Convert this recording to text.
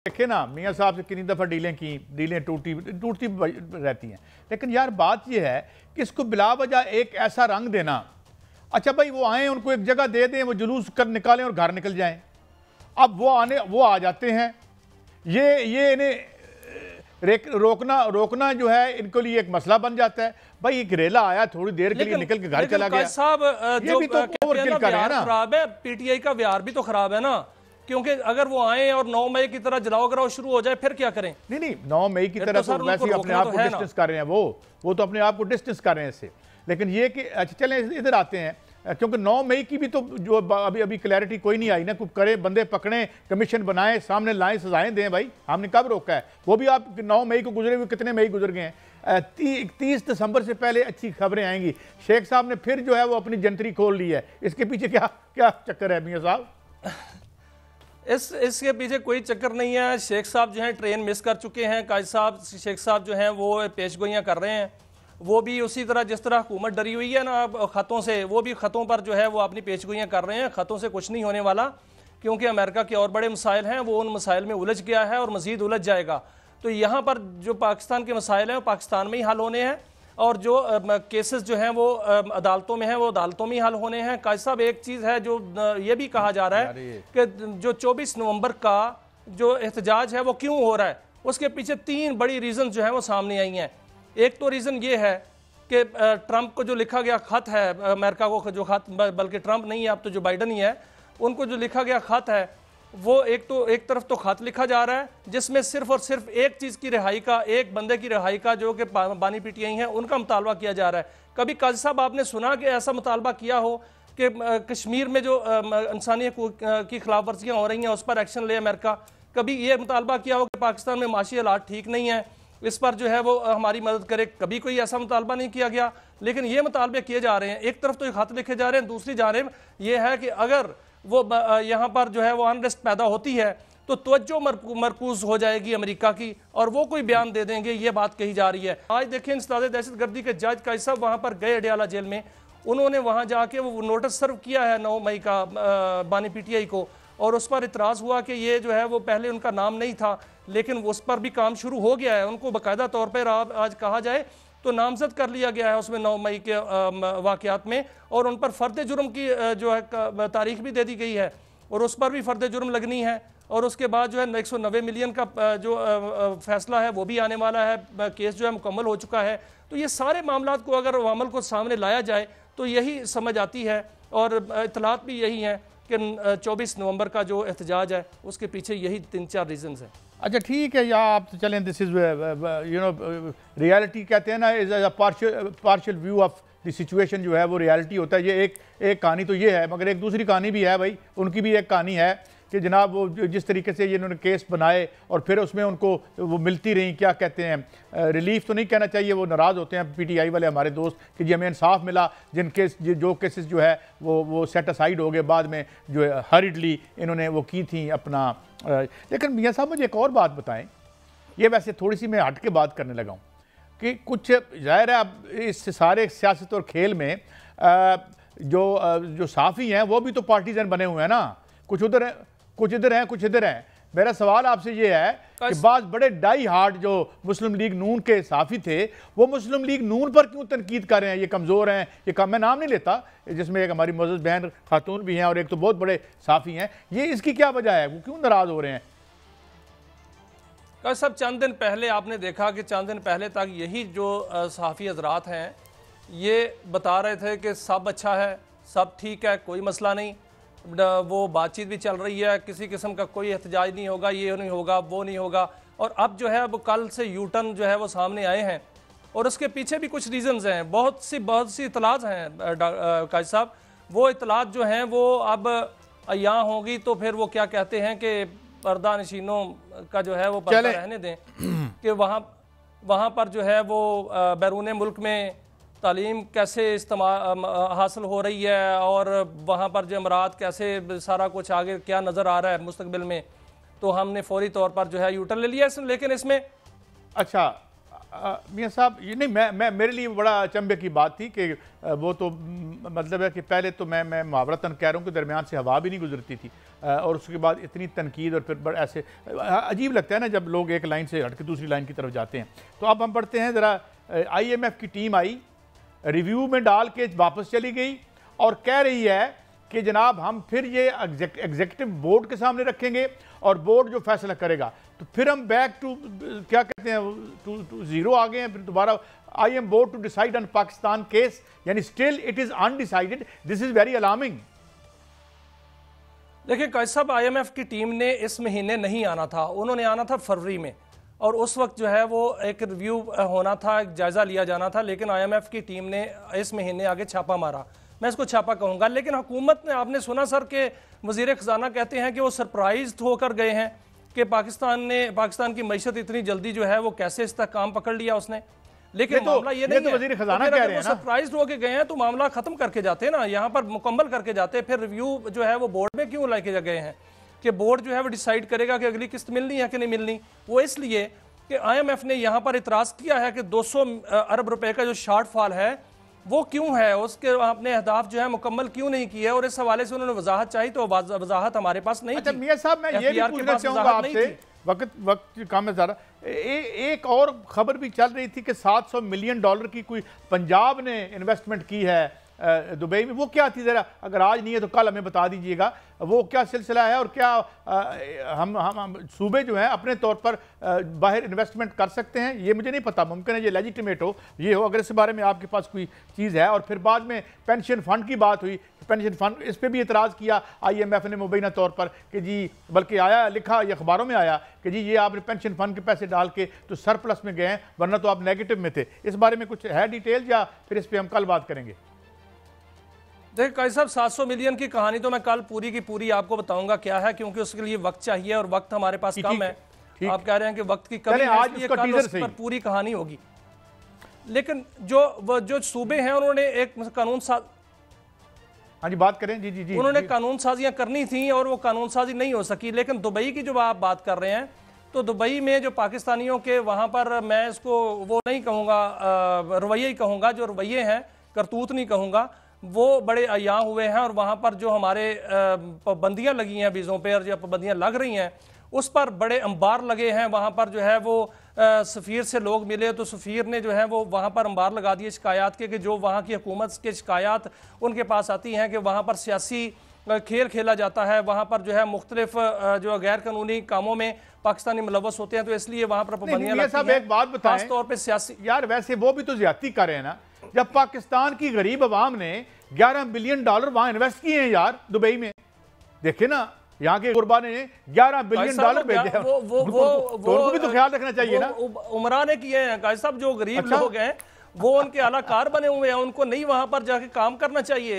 देखे ना मियाँ साहब से कितनी दफ़ा डीलें टूटती रहती हैं। लेकिन यार बात यह है कि इसको बिला वजह एक ऐसा रंग देना, अच्छा भाई वो आए उनको एक जगह दे दें, वो जुलूस कर निकालें और घर निकल जाएं। अब वो आ जाते हैं, ये इन्हें रोकना जो है इनके लिए एक मसला बन जाता है। भाई एक रेला आया थोड़ी देर के लिए निकल के घर चला गया। साहब ये भी तो ओवरकिल कर रहे हैं ना। खराब है, पीटीआई का व्यवहार भी तो खराब है ना, क्योंकि अगर वो आए और 9 मई की तरह जलाओ कराओ शुरू हो जाए फिर क्या करें? नहीं 9 मई की तरह तो वैसे ही अपने आप को डिस्टेंस कर रहे हैं, वो तो अपने आप को डिस्टेंस कर रहे हैं इससे। लेकिन ये कि अच्छा चलें इधर आते हैं, क्योंकि 9 मई की भी तो जो अभी क्लैरिटी कोई नहीं आई ना, कुछ करे, बंदे पकड़े, कमीशन बनाए, सामने लाएं, सजाएं दें। भाई हमने कब रोका है? वो भी आप 9 मई को गुजरे हुए कितने मई गुजर गए हैं। 30 दिसंबर से पहले अच्छी खबरें आएंगी। शेख साहब ने फिर जो है वो अपनी जंतरी खोल ली है, इसके पीछे क्या चक्कर है मियां साहब? इसके पीछे कोई चक्कर नहीं है। शेख साहब जो हैं ट्रेन मिस कर चुके हैं। काजी साहब शेख साहब जो हैं वो पेशगोइयाँ कर रहे हैं, वो भी उसी तरह जिस तरह हुकूमत डरी हुई है ना ख़तों से, वो भी ख़तों पर जो है वो अपनी पेशगोइयाँ कर रहे हैं। ख़तों से कुछ नहीं होने वाला, क्योंकि अमेरिका के और बड़े मसाइल हैं, वो उन मसाइल में उलझ गया है और मज़ीद उलझ जाएगा। तो यहाँ पर जो पाकिस्तान के मसाइल हैं वो पाकिस्तान में ही हल होने हैं, और जो केसेस जो हैं वो अदालतों में हैं वो अदालतों में ही हल होने हैं। काजी साहब एक चीज़ है जो ये भी कहा जा रहा है कि जो 24 नवंबर का जो एहतजाज है वो क्यों हो रहा है, उसके पीछे 3 बड़ी रीज़न जो है वो सामने आई हैं। एक तो रीज़न ये है कि ट्रंप को जो लिखा गया ख़त है, अमेरिका को जो ख़त, बल्कि ट्रंप नहीं है अब तो जो बाइडन ही है, उनको जो लिखा गया ख़त है वो एक तरफ तो खत लिखा जा रहा है जिसमें सिर्फ और सिर्फ एक चीज़ की रिहाई का, एक बंदे की रिहाई का जो कि बानी पीटीआई हैं उनका मुतालबा किया जा रहा है। कभी काजी साहब आपने सुना कि ऐसा मुतालबा किया हो कि कश्मीर में जो इंसानी हकूक़ की खिलाफ वर्जियाँ हो रही हैं उस पर एक्शन ले अमेरिका? कभी ये मुतालबा किया हो कि पाकिस्तान में माशी हालात ठीक नहीं है, इस पर जो है वो हमारी मदद करे? कभी कोई ऐसा मुतालबा नहीं किया गया। लेकिन ये मुतालबे किए जा रहे हैं। एक तरफ तो ये खत लिखे जा रहे हैं, दूसरी जानिब ये है कि अगर वो यहाँ पर जो है वो अनरेस्ट पैदा होती है तो तवज्जो मरकूज हो जाएगी अमेरिका की और वो कोई बयान दे देंगे, ये बात कही जा रही है। आज देखें इंसदाद दहशतगर्दी के जज काजी साहब वहाँ पर गए अडयाला जेल में, उन्होंने वहाँ जाके वो नोटिस सर्व किया है 9 मई का बानी पीटीआई को, और उस पर इतराज़ हुआ कि ये जो है वो पहले उनका नाम नहीं था, लेकिन उस पर भी काम शुरू हो गया है। उनको बाकायदा तौर पर आज कहा जाए तो नामजद कर लिया गया है उसमें 9 मई के वाक़यात में, और उन पर फ़र्द जुर्म की जो है तारीख भी दे दी गई है और उस पर भी फ़र्द जुर्म लगनी है। और उसके बाद जो है 190 मिलियन का जो फैसला है वो भी आने वाला है, केस जो है मुकम्मल हो चुका है। तो ये सारे मामलात को अगर अमल को सामने लाया जाए तो यही समझ आती है, और इतलात भी यही हैं कि 24 नवंबर का जो एहतजाज है उसके पीछे यही 3-4 रीज़न्स हैं। अच्छा ठीक है, या आप तो चलें, दिस इज़ रियलिटी कहते हैं ना, is a partial view of the situation जो है वो रियलिटी होता है। ये एक कहानी तो ये है, मगर एक दूसरी कहानी भी है भाई, उनकी भी एक कहानी है कि जनाब वो जिस तरीके से ये इन्होंने केस बनाए और फिर उसमें उनको वो मिलती रही, क्या कहते हैं, रिलीफ तो नहीं कहना चाहिए, वो नाराज़ होते हैं पीटीआई वाले हमारे दोस्त कि जी हमें इंसाफ मिला, जो केसेस जो है वो सेट असाइड हो गए, बाद में जो है हरिडली इन्होंने वो की थी अपना। लेकिन मियाँ साहब मुझे एक और बात बताएं, ये वैसे थोड़ी सी मैं हट के बात करने लगा हूँ कि कुछ ज़ाहिर है अब इस सारे सियासत और खेल में जो साफ़ी हैं वो भी तो पार्टीजन बने हुए हैं ना, कुछ इधर हैं कुछ इधर हैं। मेरा सवाल आपसे ये है कि बाद बड़े डाई हार्ड जो मुस्लिम लीग नून के साफ़ी थे वो मुस्लिम लीग नून पर क्यों तनकीद कर रहे हैं? ये कमज़ोर हैं, ये कम, मैं नाम नहीं लेता, जिसमें एक हमारी मोअज़्ज़ज़ बहन खातून भी हैं और एक तो बहुत बड़े साफ़ी हैं, ये इसकी क्या वजह है, वो क्यों नाराज़ हो रहे हैं? काजी साहब चंद दिन पहले आपने देखा कि चंद दिन पहले तक यही जो सहाफ़ी हजरात हैं ये बता रहे थे कि सब अच्छा है, सब ठीक है, कोई मसला नहीं, वो बातचीत भी चल रही है, किसी किस्म का कोई एहतजाज नहीं होगा, ये नहीं होगा, वो नहीं होगा। और अब जो है वो कल से यूटर्न जो है वो सामने आए हैं, और उसके पीछे भी कुछ रीज़न्स हैं, बहुत सी इतलात हैं काजी साहब। वो इतलात जो हैं वो अब यहाँ होगी तो फिर वो क्या कहते हैं कि पर्दा नशीनों का जो है वो पर्दा रहने दें कि वहाँ पर जो है वो बैरून मुल्क में तालीम कैसे हासिल हो रही है और वहाँ पर जो अमरात कैसे सारा कुछ आगे क्या नज़र आ रहा है मुस्तकबिल में, तो हमने फौरी तौर पर जो है यूटर्न ले लिया। लेकिन इसमें अच्छा मियाँ साहब, ये नहीं, मैं मेरे लिए बड़ा अचंभे की बात थी कि वो तो मतलब है कि पहले तो मैं मुहावरतन कह रहा हूँ कि दरमियान से हवा भी नहीं गुजरती थी, और उसके बाद इतनी तनकीद और फिर ऐसे अजीब लगता है ना जब लोग एक लाइन से हट के दूसरी लाइन की तरफ जाते हैं। तो अब हम पढ़ते हैं ज़रा, IMF की टीम आई, रिव्यू में डाल के वापस चली गई और कह रही है कि जनाब हम फिर ये एग्जीक्यूटिव बोर्ड के सामने रखेंगे और बोर्ड जो फैसला करेगा। तो फिर हम बैक टू क्या कहते हैं टू जीरो आ गए हैं, फिर दोबारा I M board to decide on Pakistan case, यानी still it is undecided. This is very alarming. देखिए कायद साहब, IMF की टीम ने इस महीने नहीं आना था, उन्होंने आना था फरवरी में, और उस वक्त जो है वो एक रिव्यू होना था, एक जायजा लिया जाना था, लेकिन IMF की टीम ने इस महीने आगे छापा मारा। मैं इसको छापा कहूँगा। लेकिन हुकूमत ने, आपने सुना सर के वज़ीर ख़जाना कहते हैं कि वो सरप्राइज होकर गए हैं कि पाकिस्तान की मईशत इतनी जल्दी जो है वो कैसे इस तक काम पकड़ लिया उसने। लेकिन मामला ये नहीं है, वज़ीर ख़जाना कह रहे हैं ना, सरप्राइज होकर गए हैं तो मामला खत्म करके जाते ना, यहाँ पर मुकम्मल करके जाते। फिर रिव्यू जो है वो बोर्ड में क्यों लेके गए हैं कि बोर्ड जो है वो डिसाइड करेगा कि अगली किस्त मिलनी है कि नहीं मिलनी। वो इसलिए कि IMF ने यहाँ पर इतराज़ किया है कि 200 अरब रुपए का जो शॉर्टफॉल है वो क्यों है, उसके अपने अहदाफ जो है मुकम्मल क्यों नहीं किए, और इस हवाले से उन्होंने वजाहत चाहिए तो वजाहत हमारे पास नहीं। अच्छा मियां साहब, मैं ये भी पूछना चाहूंगा आपसे, वक्त कम है ज़्यादा, एक और खबर भी चल रही थी कि $700 मिलियन की कोई पंजाब ने इन्वेस्टमेंट की है दुबई में। वो क्या थी, ज़रा अगर आज नहीं है तो कल हमें बता दीजिएगा, वो क्या सिलसिला है, और क्या हम सूबे जो हैं अपने तौर पर बाहर इन्वेस्टमेंट कर सकते हैं? ये मुझे नहीं पता, मुमकिन है ये लेजिटिमेट हो, ये हो, अगर इस बारे में आपके पास कोई चीज़ है। और फिर बाद में पेंशन फ़ंड की बात हुई, पेंशन फ़ंड, इस पर भी इतराज़ किया IMF ने मुबैना तौर पर कि जी, बल्कि आया लिखा या अखबारों में आया कि जी ये आपने पेंशन फ़ंड के पैसे डाल के तो सरप्लस में गए हैं, वरना तो आप नेगेटिव में थे। इस बारे में कुछ है डिटेल, या फिर इस पर हम कल बात करेंगे? देखिए कायद साहब, 700 मिलियन की कहानी तो मैं कल पूरी की पूरी आपको बताऊंगा क्या है, क्योंकि उसके लिए वक्त चाहिए और वक्त हमारे पास कम है। आप कह रहे हैं कि वक्त की कमी है, आज इसलिए कल उस पर पूरी कहानी होगी। लेकिन जो सूबे हैं उन्होंने एक कानून हाँ जी बात करें, जी जी जी, उन्होंने कानून साजियां करनी थी और वो कानून साजी नहीं हो सकी। लेकिन दुबई की जो आप बात कर रहे हैं, तो दुबई में जो पाकिस्तानियों के वहाँ पर, मैं इसको वो नहीं कहूँगा, रवैये ही कहूँगा, जो रवैये हैं, करतूत नहीं कहूँगा, वो बड़े अयां हुए हैं। और वहाँ पर जो हमारे पाबंदियाँ लगी हैं वीज़ों पर, और जो पाबंदियाँ लग रही हैं उस पर बड़े अंबार लगे हैं। वहाँ पर जो है वो सफ़ीर से लोग मिले तो सफ़ीर ने जो है वो वहाँ पर अंबार लगा दिए शिकायत के, कि जो वहाँ की हुकूमत के शिकायत उनके पास आती हैं कि वहाँ पर सियासी खेल खेला जाता है, वहाँ पर जो है मुख्तलिफ जो गैर कानूनी कामों में पाकिस्तानी मुलव्वस होते हैं, तो इसलिए वहाँ पर पाबंदियाँ लगती हैं। एक बात बताएं, खास तौर पर सियासी, यार वैसे वो भी तो ज्यादती कर रहे हैं ना, जब पाकिस्तान की गरीब अवाम ने $11 बिलियन वहां इन्वेस्ट किए हैं यार दुबई में। देखे ना, यहाँ के गुरबा ने $11 बिलियन भेजे हैं, तो उनको भी तो ख्याल रखना चाहिए ना। उमरा ने किए हैं कायद साहब, जो गरीब लोग हैं वो उनके आलाकार बने हुए हैं, उनको नहीं वहां पर जाके काम करना चाहिए।